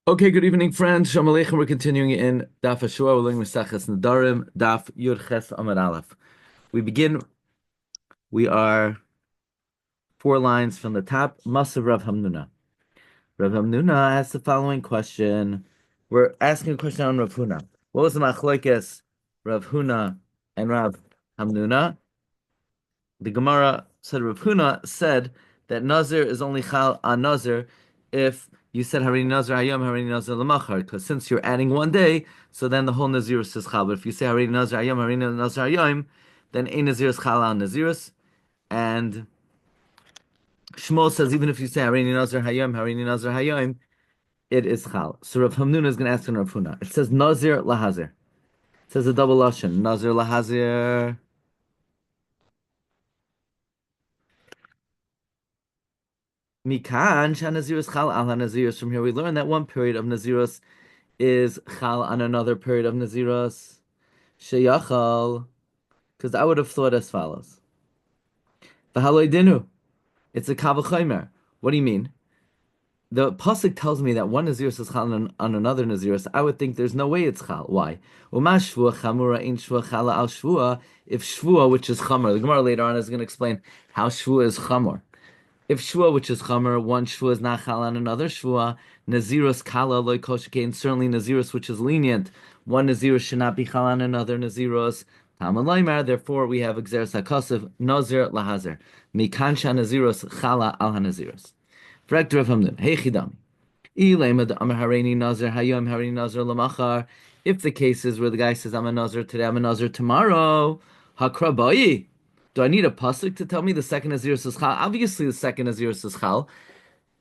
Okay, good evening, friends. Shalom Aleichem. We're continuing in Daf Hashavua. We're learning Maseches Nedarim, Daf Yud Ches Amud Aleph. We are 4 lines from the top. Masav Rav Hamnuna. Rav Hamnuna asks the following question. We're asking a question on Rav Huna. What was the machlokes Rav Huna and Rav Hamnuna? The Gemara said Rav Huna said that Nazir is only chal on Nazir if you said Harini Nazir Hayom, Harini Nazir Lamachar, because since you're adding one day, so then the whole Nazirus is chal. But if you say Harini Nazir Hayom, Harini Nazir Hayom, then a Nazirus chal on Nazirus. And Shmuel says even if you say Harini Nazir Hayom, Harini Nazir Hayom, it is chal. So Rav Hamnuna is going to ask on Rav Huna. It says Nazir Lahazir. It says a double lashon. Nazir Lahazir. Mikan Nazirus chal al Nazirus. From here we learn that one period of Nazirus is chal on another period of Nazirus. Sheyachal, because I would have thought as follows. V'haloi dinu. It's a kavachaymer. What do you mean? The pasuk tells me that one Nazirus is chal on another Nazirus. I would think there's no way it's chal. Why? Uma shvua chamura in shvua chala al shvua. If shvua, which is chamur, the Gemara later on is going to explain how shvua is chamur. If shvua, which is chamer, one shvua is not chal on another shvua, nazirus kala loy koshkein, certainly nazirus, which is lenient, one nazirus should not be chal on another nazirus. Talmud Laimar, therefore we have exeris hakosiv nazir lahazer mikansha nazirus chala al hanazirus. V'rek Rav Hamnun, hey chidami, ilemad amar hareini nazir hayom hareini nazir lamachar. If the case is where the guy says I'm a nazir today, I'm a nazir tomorrow, hakrabayi. Do I need a pasuk to tell me the second Nazirus is chal? Obviously, the second Nazirus is chal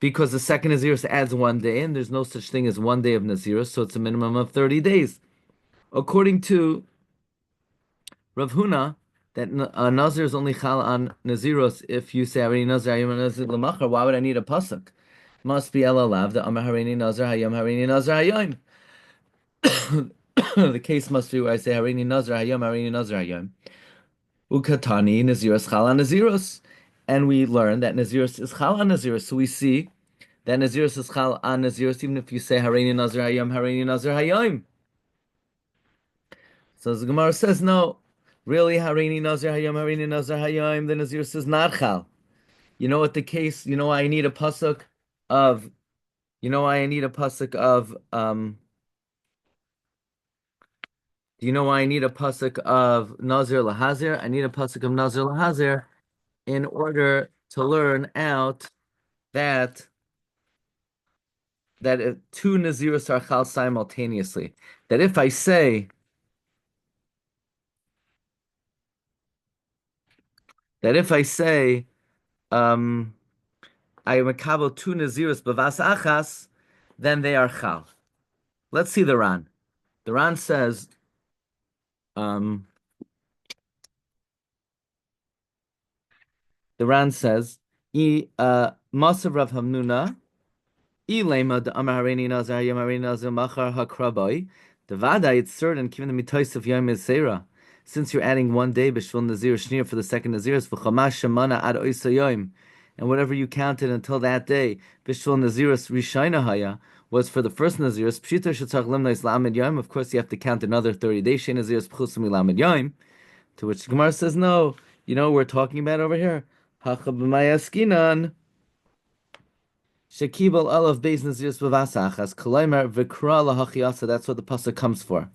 because the second Nazirus adds one day, and there's no such thing as one day of Nazirus, so it's a minimum of 30 days. According to Rav Huna, that Nazir is only chal on Nazirus if you say Harini Nazir Hayom Nazir L'machar. Why would I need a pasuk? Must be elalav the Amar Harini Nazir Hayom Harini Nazir Hayom. The case must be where I say Harini Nazir Hayom Harini Nazir Hayom. Ukatani Nazirus chal on Nazirus, and we learn that Nazirus is chal on Nazirus. So we see that Nazirus is chal on Nazirus, even if you say Hareini Nazir Hayom, Hareini Nazir Hayom. So the Gemara says no, really Hareini Nazir Hayom, Hareini Nazir Hayom. The Nazirus is not chal. You know what the case? You know why I need a pasuk of? You know why I need a pasuk of? Do you know why I need a pasuk of Nazir Lahazir? I need a pasuk of Nazir Lahazir in order to learn out that two Nazirus are chal simultaneously. That if I say I am makabel two Nazirus b'vas achas, then they are chal. Let's see the Ran. The Ran says. The Ran says, Masav Rav Hamnuna, Ilema the Amar Hareini Nazir Hayom Hareini Nazir Machar Hakrabai. The Vada, it's certain, given the mitais of Yom Seira, since you're adding one day b'shvil Nazir Shnir for the second Nazir, is v'chamash shemana ad oisayom, and whatever you counted until that day b'shvil Nazir Rishayna Haya was for the first Nazir. Pshita shetzach limnais la'amid yom. Of course, you have to count another 30 days. She Nazir pchusim la'amid yom. To which the Gemara says, no. You know what we're talking about over here? Hachab'mayaskinan. Shekibal alav beis Naziris b'vasachas. Kalaymer v'kra lahachiyasa. That's what the pasuk comes for.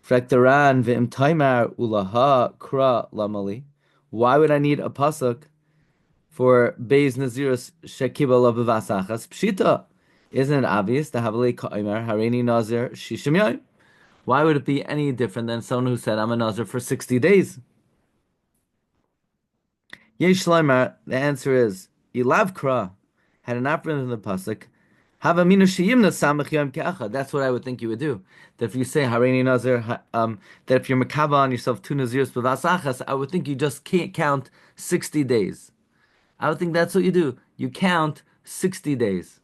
Frektaran v'im taimar ulaha kra lamali. Why would I need a pasuk for beis Naziris shekibal alav b'vasachas? Pshita. Isn't it obvious? The Havali Ka'imer, Hareini Nazir, Shishim Yom. Why would it be any different than someone who said, I'm a Nazir for 60 days? Yesh Shleimer, the answer is, Ilav Kra, had an operative in the Pasuk, Havamina Shiyimna Samach Yom Ke'acha. That's what I would think you would do. That if you say Hareini Nazir, that if you're Makaba on yourself 2 Nazirs B'vas Achas, I would think you just can't count 60 days. I would think that's what you do. You count 60 days.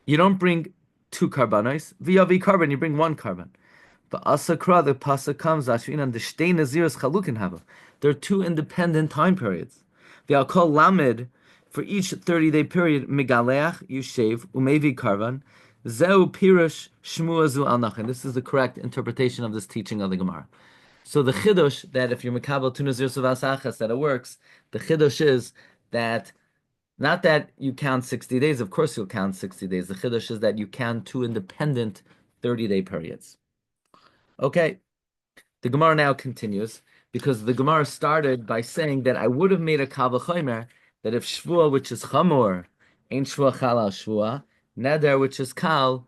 You don't bring 2 karbanos. V'yavi carbon, you bring 1 carbon. But asakra, the pasuk comes, Ashvinan, the shtei naziros chalukin hava. There are 2 independent time periods. V'alkol lamed, for each 30-day period, megaleach, you shave, umevi karban. Zeu pirush shmua zu al nachin. This is the correct interpretation of this teaching of the Gemara. So the chiddush that if you're mekabel tu nazir suvasachas that it works, the chiddush is that not that you count 60 days. Of course, you'll count 60 days. The chiddush is that you count two independent 30-day periods. Okay. The Gemara now continues because the Gemara started by saying that I would have made a kal v'chomer that if shvua, which is chamor, ain't shvua chal al shvua, neder, which is kal,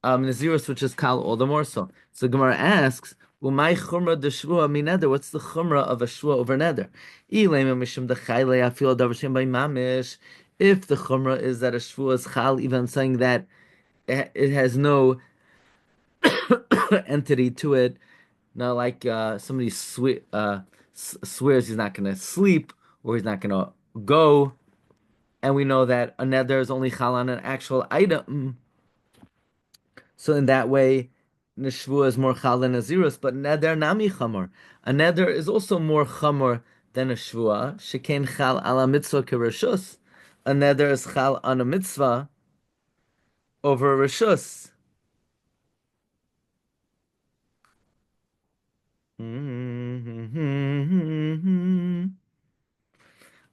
nazirus, which is kal, all the more so. So the Gemara asks, "Umay chumra de shvua mi neder? What's the chumra of a shvua over neder? If the chumra is that a shvua is chal, even saying that it has no entity to it. Not like somebody swears he's not going to sleep or he's not going to go, and we know that a neder is only chal on an actual item. So in that way, neshvua is more chal than a zirus, but neder nami chamor. A neder is also more chamor than a shvua. Shekain chal ala mitzvah kereshus. A neder is chal on a mitzvah over a reshus.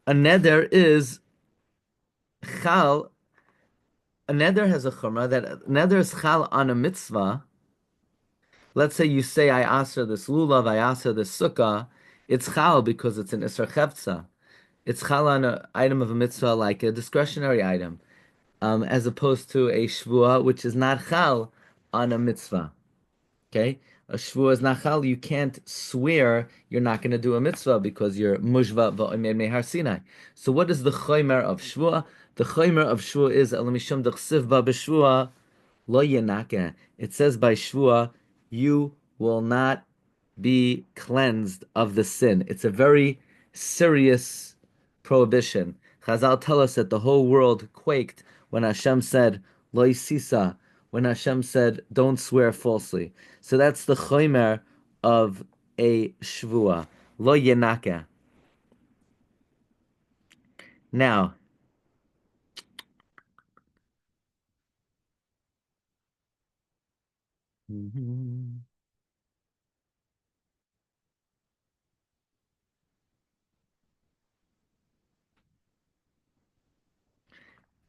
A neder is chal. A neder has a chumrah that neder is chal on a mitzvah. Let's say you say I aser this lulav, I aser this sukkah. It's chal because it's an iser chevtza. It's chal on an item of a mitzvah like a discretionary item, as opposed to a shvua which is not chal on a mitzvah. Okay, a shvua is not chal. You can't swear you're not going to do a mitzvah because you're mushva v'omer mehar Sinai. So what is the chomer of shvua? The chomer of shvua is elamishum d'chsiv ba b'shvua lo yenake. It says by shvua you will not be cleansed of the sin. It's a very serious prohibition. Chazal tell us that the whole world quaked when Hashem said lo yisisa, when Hashem said don't swear falsely. So that's the chomer of a shvua, lo yenake. Now,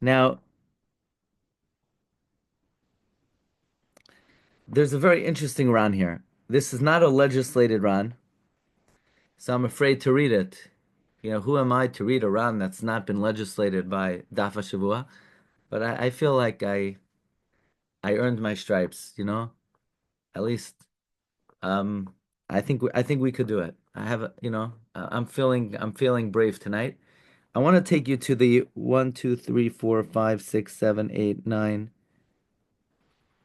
now, there's a very interesting Ran here. This is not a legislated Ran, so I'm afraid to read it. You know, who am I to read a Ran that's not been legislated by Daf Hashavua? But I feel like I earned my stripes. You know, at least um, I think we could do it. I have I'm feeling brave tonight. I want to take you to the 1, 2, 3, 4, 5, 6, 7, 8, 9.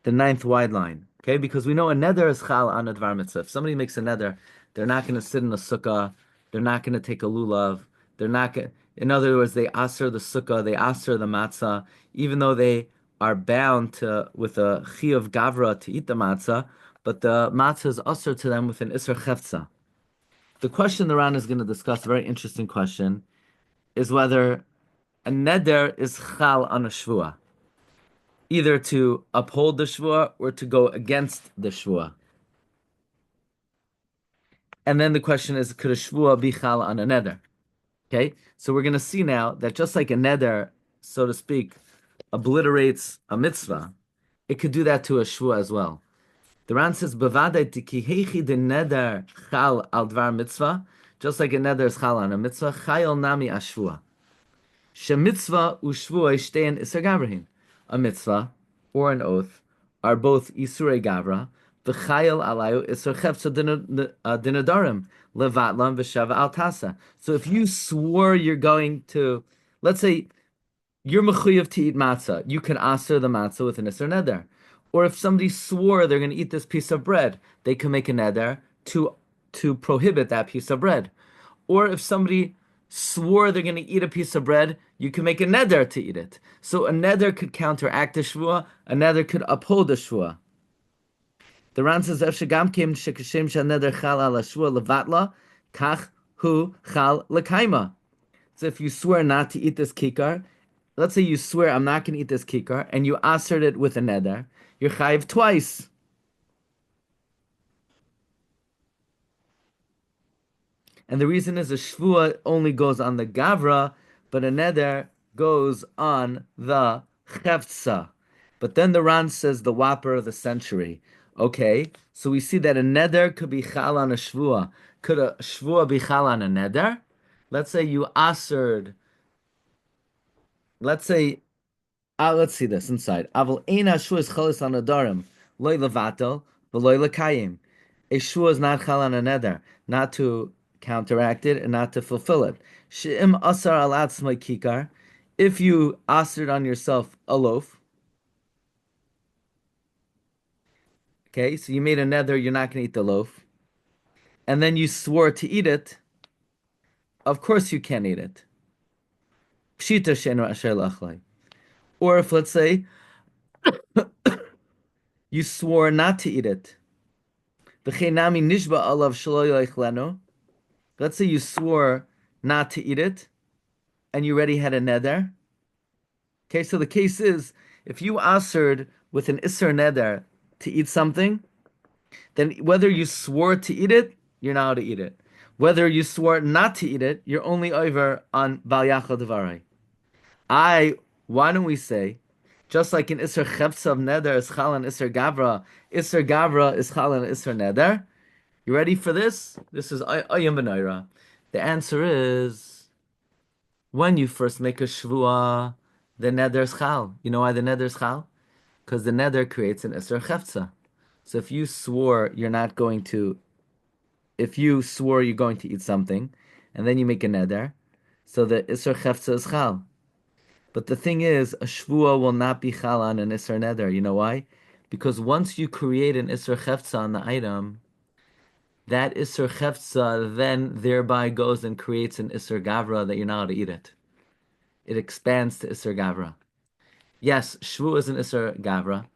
The ninth wide line, okay? Because we know a neder is chal on a dvar mitzvah. If somebody makes a neder, they're not going to sit in a sukkah. They're not going to take a lulav. They're not going. In other words, they aser the sukkah, they aser the matzah, even though they are bound to with a chiyuv gavra to eat the matzah, but the matzah is aser to them with an iser chefza. The question the Ran is going to discuss, a very interesting question, is whether a neder is chal on a shvua, either to uphold the shvua or to go against the shvua. And then the question is, could a shvua be chal on a neder? Okay, so we're going to see now that just like a neder, so to speak, obliterates a mitzvah, it could do that to a shvua as well. The Ran says, "Bevadai tikihechi de neder chal al dvar mitzvah," just like a neder is chal on a mitzvah, chayil nami ashvua. Shemitzvah u'shvua shtein iser gavrahin. A mitzvah or an oath are both isurei gavra. V'chayil alayu iser chefsa dinadarim levatlam v'shava al tasa. So if you swore you're going to, let's say you're mechuyev to eat matzah, you can aser the matzah with an iser neder. Or if somebody swore they're going to eat this piece of bread, they can make a neder to prohibit that piece of bread. Or if somebody swore they're going to eat a piece of bread, you can make a neder to eat it. So a neder could counteract the shvua, a neder could uphold the shvua. The Ran says, "Efshagam kim shekashem shaneder chal ala shvua levatla, kach hu chal lekaima." So if you swear not to eat this kikar, let's say you swear I'm not going to eat this kikar, and you assert it with a neder, you're chayiv twice. And the reason is a shvua only goes on the gavra, but a neder goes on the cheftza. But then the Ran says the whopper of the century. Okay, so we see that a neder could be chal on a shvua. Could a shvua be chal on a neder? Let's say you assered. Let's say, let's see this inside. Aval ein hashvua is chalis on Nedarim, loy levatel, v'loy lekayim. A shvua is not chal on a neder, not to counteract it and not to fulfill it. She'im asar al atzmai kikar, if you asered on yourself a loaf, okay, so you made a neder, you're not going to eat the loaf, and then you swore to eat it, of course you can't eat it. Pshita she'en asher lachlai. Or if, let's say, you swore not to eat it. V'cheinami nishba alav shelo yoichlenu. Let's say you swore not to eat it, and you already had a neder. Okay, so the case is, if you asered with an isser neder to eat something, then whether you swore to eat it, you're not allowed to eat it. Whether you swore not to eat it, you're only over on bal yachal devarai. Why don't we say, just like in isser chepsa of neder is chal and isser gavra is chal and isser neder? You ready for this? This is ayam b'naira. The answer is, when you first make a shvua, the neder is chal. You know why the neder is chal? Because the neder creates an isser chepsa. So if you swore you're going to eat something, and then you make a neder, so the isser chepsa is chal. But the thing is, a shvua will not be chal on an isser neder. You know why? Because once you create an isser chepsa on the item, that isser chepsa then thereby goes and creates an isser gavra that you're not allowed to eat it. It expands to isser gavra. Yes, shvu is an isser gavra,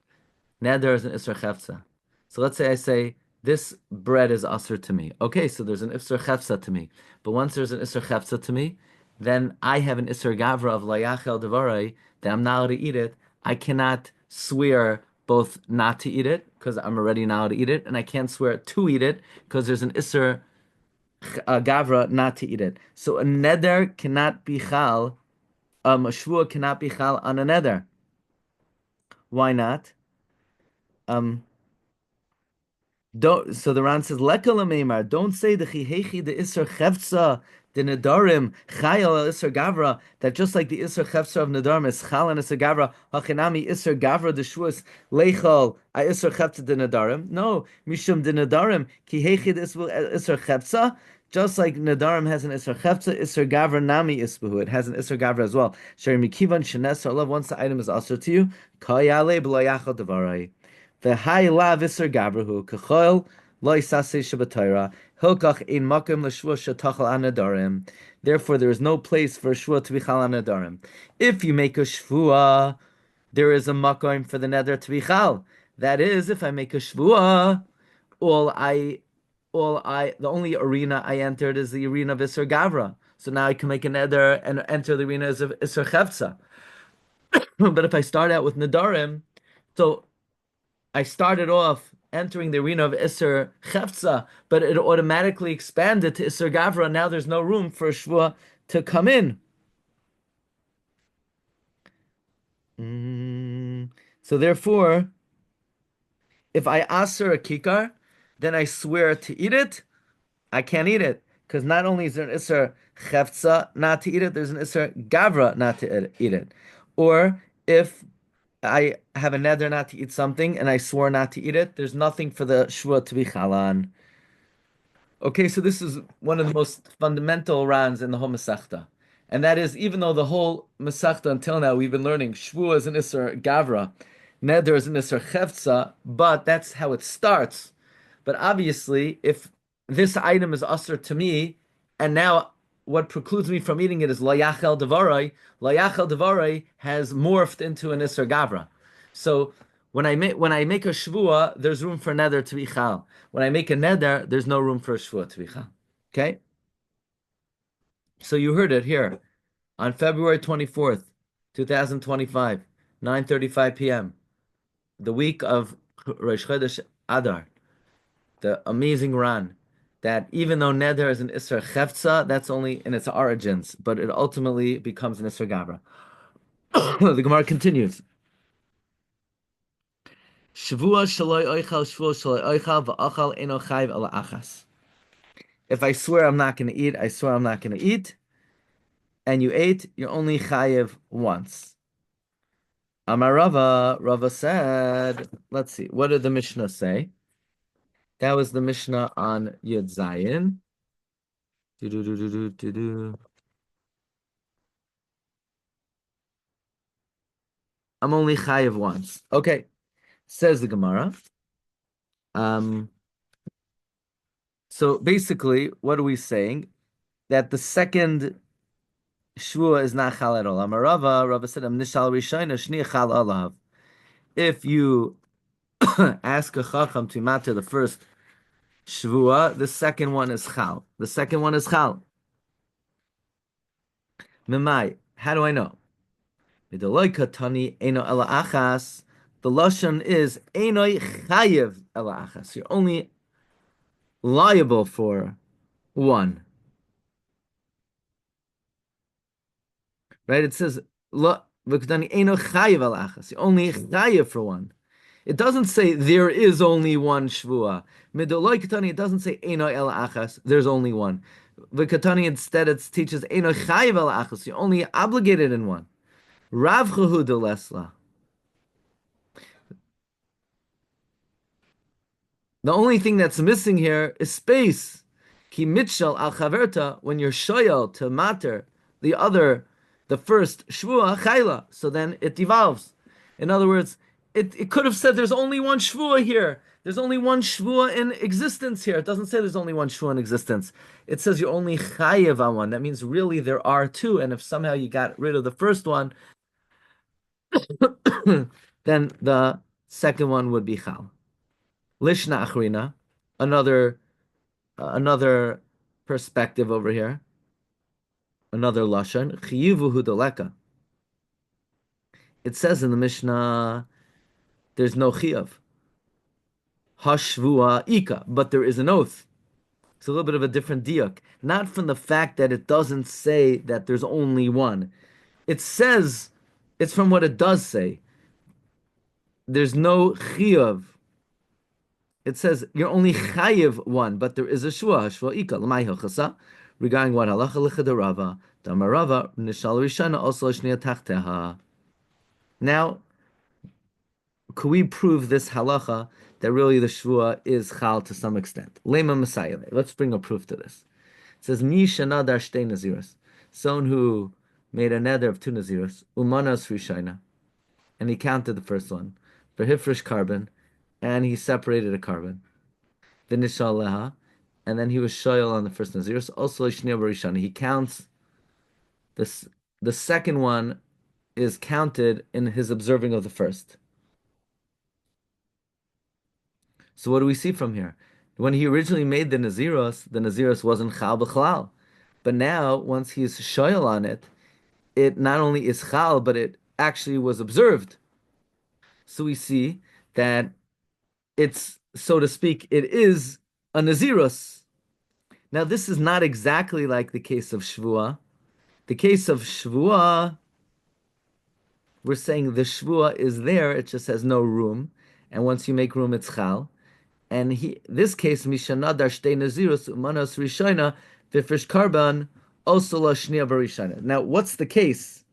neder is an isser chefza. So let's say I say, this bread is asr to me. Okay, so there's an isser chefza to me. But once there's an isser chefza to me, then I have an isser gavra of layachel devarai that I'm not allowed to eat it. I cannot swear both not to eat it, because I'm already not allowed to eat it, and I can't swear to eat it, because there's an isser gavra not to eat it. So a neder cannot be chal, a shvua cannot be chal on a neder. Why not? Don't. So the Ran says, "Lekal Meimar." Don't say the chihechi the iser chefza the nedarim chayal iser gavra. That just like the iser chefza of nedarim is chal and iser gavra, hachinami iser gavra the shuas leichal a iser chefza the nedarim. No, mishum the nedarim chihechi the iser chefza. Just like Nedarim has an Isser Chefza, Isser Gavra Nami Isbuhu. It has an Isser Gavra as well. Shari Mikivan Shenes Allah, once the item is also to you, Kayale B'layachal Devarai. The high lav Isser Gavrahu, Kachol, Loi Sase Shabbatayra, Hilkach in Makim L'Shua Shatachal An Nedarim. Therefore, there is no place for a Shua to be Chal An Nedarim. If you make a Shvua, there is a Makim for the Neder to be Chal. That is, if I make a Shvua, the only arena I entered is the arena of Isser Gavra. So now I can make a neder and enter the arena of Isser Chefza. But if I start out with Nedarim, so I started off entering the arena of Isser Chefza, but it automatically expanded to Isser Gavra. Now there's no room for a Shvua to come in. So therefore, if I aser a kikar, then I swear to eat it, I can't eat it. Because not only is there an Isser Chefza not to eat it, there's an Isser Gavra not to eat it. Or if I have a neder not to eat something and I swore not to eat it, there's nothing for the Shvua to be Chalan. Okay, so this is one of the most fundamental Rans in the whole Masechta. And that is, even though the whole Masechta until now we've been learning Shvua is an Isser Gavra, neder is an Isser Chefza, but that's how it starts. But obviously, if this item is usher to me, and now what precludes me from eating it is layachel devarai. Layachel devarai has morphed into an isser gavra. So when I make a shvua, there's room for neder to be chal. When I make a neder, there's no room for a shvua to be chal. Okay. So you heard it here on February 24th. 2025, 9:35 p.m. The week of Rosh Chodesh Adar, the amazing Ran, that even though Neder is an Isser Chefza, that's only in its origins, but it ultimately becomes an Isser Gabra. The Gemara continues. Shavua shaloi oichal, shavua shaloi oichal, va'achal eno chayv ala achas. If I swear I'm not going to eat, I swear I'm not going to eat, and you ate, you're only chayiv once. Amar Rava said, let's see, what did the Mishnah say? That was the Mishnah on Yud Zayin. I'm only chayiv once. Okay, says the Gemara. So basically, what are we saying? That the second shvua is not chal at all. Amar Rava said, "Am nishal rishayna shni chal alav." If you ask a chacham to matter the first shvua, the second one is chal. The second one is chal. Memai, how do I know? Midaloi katani eno ela achas. The lashon is enoi chayev ela achas. You're only liable for one. Right? It says lo v'katani eno chayev ela achas. You're only chayev for one. It doesn't say there is only one shvua. Midoloi katani, it doesn't say eno el achas. There's only one. V'katani instead it teaches eno chayiv el achas. You're only obligated in one. Rav Chehuda lesla. The only thing that's missing here is space. Ki mitchel al chaverta, when you're shoyal to mater the first shvua chayla. So then it devolves. In other words, it could have said there's only one shvua here. There's only one shvua in existence here. It doesn't say there's only one shvua in existence. It says you're only chayev on one. That means really there are two. And if somehow you got rid of the first one, then the second one would be chal. Lishna achrina, another perspective over here, another lashon. Chiyuvu hudaleka. It says in the Mishnah, there's no chiyuv. Hashvua ika, but there is an oath. It's a little bit of a different diuk. Not from the fact that it doesn't say that there's only one. It says, it's from what it does say. There's no chiyuv. It says you're only chayiv one, but there is a shvua, hashvua ika. L'may hilchasa, regarding what halacha l'chedarava, damarava nishal rishana also shnia tachteha. Now, could we prove this halacha that really the shvua is chal to some extent? Lema Messiah. Let's bring a proof to this. It says mi shanadar shtei naziros, someone who made a neder of two naziros, umanas rishayna, and he counted the first one, v'hifresh carbon, and he separated a carbon, v'nishal leha, and then he was shoyal on the first naziros. Also shnia barishana, he counts this. The second one is counted in his observing of the first. So what do we see from here? When he originally made the Naziros wasn't Chal B'chalal. But now, once he's shoyal on it, it not only is Chal, but it actually was observed. So we see that it's, so to speak, it is a Naziros. Now, this is not exactly like the case of Shvua. The case of Shvua, we're saying the Shvua is there, it just has no room. And once you make room, it's Chal. And this case, Mishanadar Shtei Nazirus Umanos Rishona Vifresh Karban also La Shnia Barishana. Now, what's the case?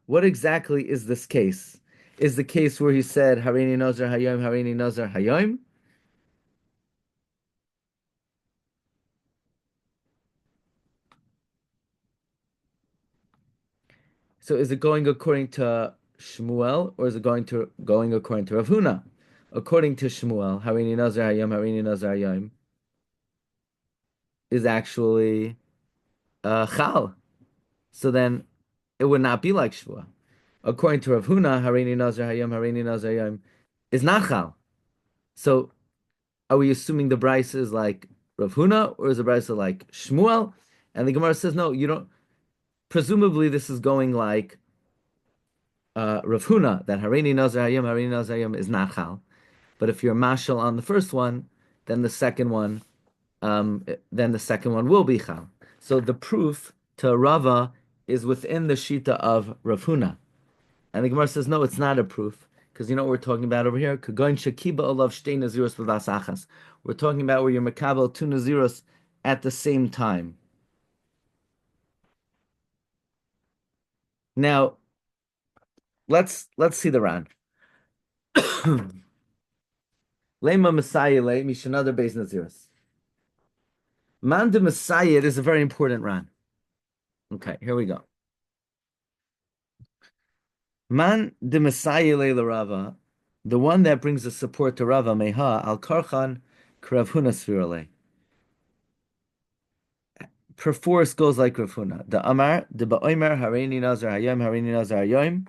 What exactly is this case? Is the case where he said Harini Nazar Hayom, Harini Nazar Hayom? So is it going according to Shmuel, or is it going according to Rav Huna? According to Shmuel, Harini Nazar Hayom, Harini Nazar Hayom is actually Chal. So then it would not be like Shvua. According to Rav Huna, Harini Nazar Hayom, Harini Nazar Hayom is not Chal. So are we assuming the Bryce is like Rav Huna, or is a brisa like Shmuel? And the Gemara says, no, you don't. Presumably, this is going like Rav Huna, that Harini Nazar Hayom is not Chal. But if you're mashal on the first one, then the second one, will be Chal. So the proof to Rava is within the shita of Rav Huna. And the Gemara says, no, it's not a proof. Because you know what we're talking about over here? We're talking about where you're makabel two naziros at the same time. Now, let's see the Ran. Lema Messiah le mishanother beis naziros. Man de Messiah is a very important Ran. Okay, here we go. Man de Messiah le Rava, the one that brings the support to Rava, meha al karchan krav huna svirale. Perforce goes like Rav Huna. The Amar, the Ba'omer, Hareini Nazar Hayom,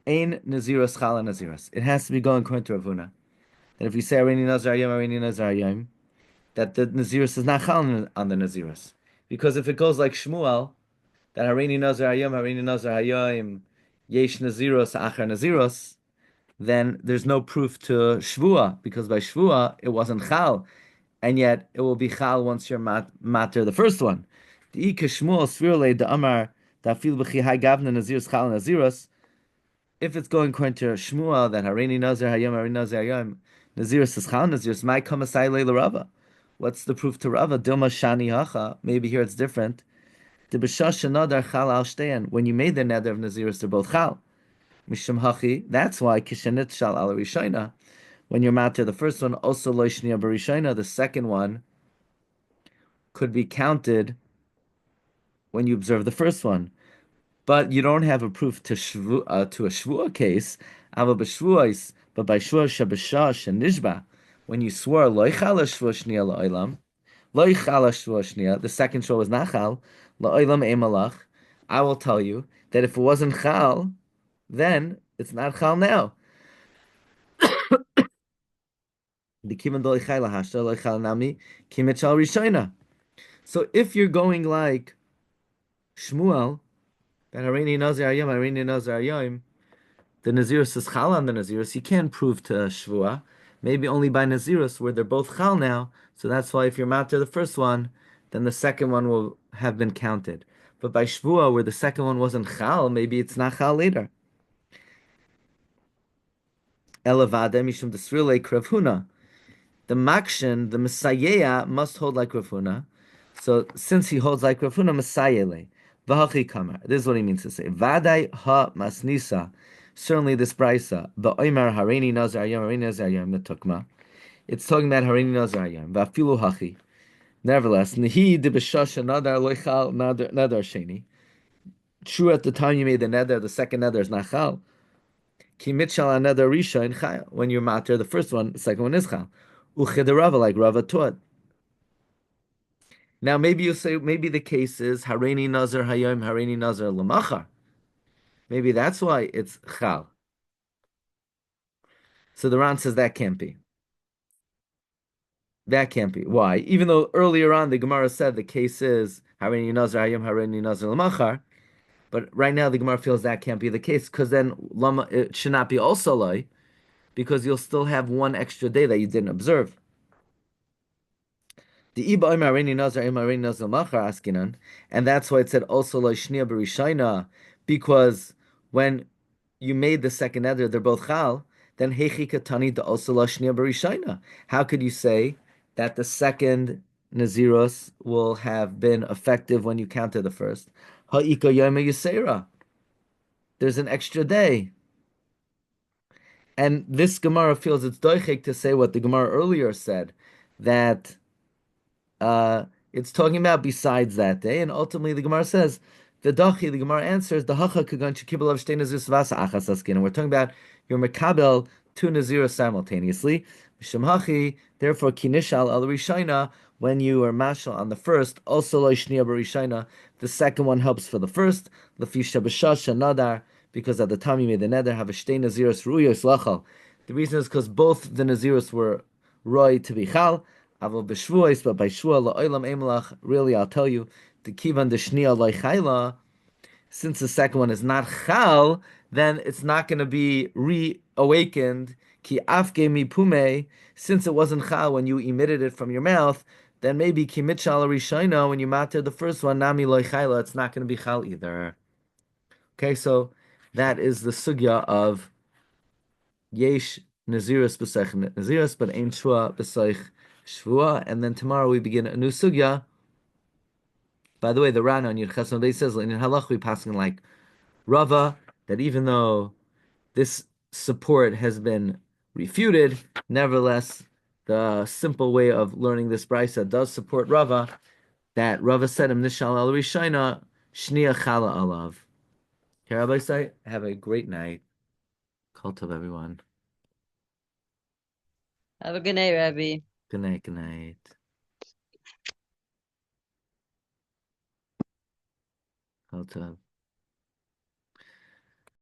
Ein Naziros Chala Naziros. It has to be going according to Rav Huna. And if you say Hareini Nazar Hayom, that the Naziros is not Chal on the Naziros. Because if it goes like Shmuel, that Hareini Nazar Hayom, Yesh Naziros, Achar Naziros, then there's no proof to Shvua, because by Shvua, it wasn't Chal. And yet it will be chal once you're matter the first one. If it's going according to Shmuel that Hareini Nazir Hayom Naziris is chal Naziris, might come aside leila Rava. What's the proof to Rava? Dilma Shani Hacha. Maybe here it's different. The b'shash nadar chal al shteyan. When you made the nether of Naziris, they're both chal. Mishum hachi. That's why kishenit shal al rishayna. When you're matter the first one, also loishniya barishayna, the second one could be counted when you observe the first one. But you don't have a proof to a shvua case, but by shvua shabashah shenishba, when you swore loichal shvua shniya la'olam, loichal shvua shniya, the second shvua was not chal, la'olam emalach, I will tell you that if it wasn't chal, then it's not chal now. So if you're going like Shmuel, that Hareini Nazar Hayom, the Nazirus is Chal on the Nazirus, you can't prove to Shvua, maybe only by Nazirus, where they're both Chal now, so that's why if you're matter the first one, then the second one will have been counted. But by Shvua, where the second one wasn't Chal, maybe it's not Chal later. Elavada Mishum Desrile Krav Huna. The Makshin, the Messiah, must hold like Rav Huna. So since he holds like Rav Huna, Messiah le. V'hachi kamar. This is what he means to say. Vadai ha masnisa. Certainly this brisa. Ba'omer hareini nazar hayom, hareini nazar hayom, netukma. It's talking about hareini nazar hayom. Va'afilu hachi. Nevertheless, nehi de b'shasha nadar loichal nadar sheni. True, at the time you made the nether, the second nether is not chal. Ki mitchal another risha in chal. When you're matter, the first one, the second one is chal. Rava, like Rava taught. Now maybe you say, maybe the case is Hareini Nazar Hayom, Hareini Nazar Lamachar. Maybe that's why it's Chal. So the Ran says that can't be. That can't be. Why? Even though earlier on the Gemara said the case is Hareini Nazar Hayom, Hareini Nazar Lamachar, but right now the Gemara feels that can't be the case, because then it should not be also Lai, because you'll still have one extra day that you didn't observe. And that's why it said also loishniya b'rishayna, because when you made the second eder, they're both chal. Then hechi katani to also loishniya b'rishayna. How could you say that the second naziros will have been effective when you counted the first? Ha'ika yoma yisera. There's an extra day. And this Gemara feels it's doichik to say what the Gemara earlier said, that it's talking about besides that day, and ultimately the Gemara says the Gemara answers the hacha kagan shekibel av shtei nazirus vasa achas askin, and we're talking about your mekabel two nazirus simultaneously. Misham therefore kinishal al rishayna, when you are mashal on the first, also lo shniya b'rishayna, the second one helps for the first. Lefi shabashash nadar, because at the time you made the neder, have a shtei nazirus ruyos lachal. The reason is because both the nazirus were roy to be chal. Aval b'shvuos, but by shvua la'olam emelach, really, I'll tell you, the kivan deshnia loichayla, since the second one is not chal, then it's not going to be reawakened. Ki afke mi pume, since it wasn't chal when you emitted it from your mouth, then maybe ki mitchal rishayna, when you matter the first one, nami loichayla, it's not going to be chal either. Okay, so that is the sugya of yesh nazirus b'seich nazirus, but ein shua b'seich shvua, and then tomorrow we begin a new sugya. By the way, the Rana on Yud Chesed Beis says in halach we passing like Rava, that even though this support has been refuted, nevertheless, the simple way of learning this brisa does support Rava, that Rava said him nishal al rishayna shnia chala alav. Here, Rabbi say, have a great night. Kol tov, everyone. Have a good night, Rabbi. Good night, good night. Kol tov.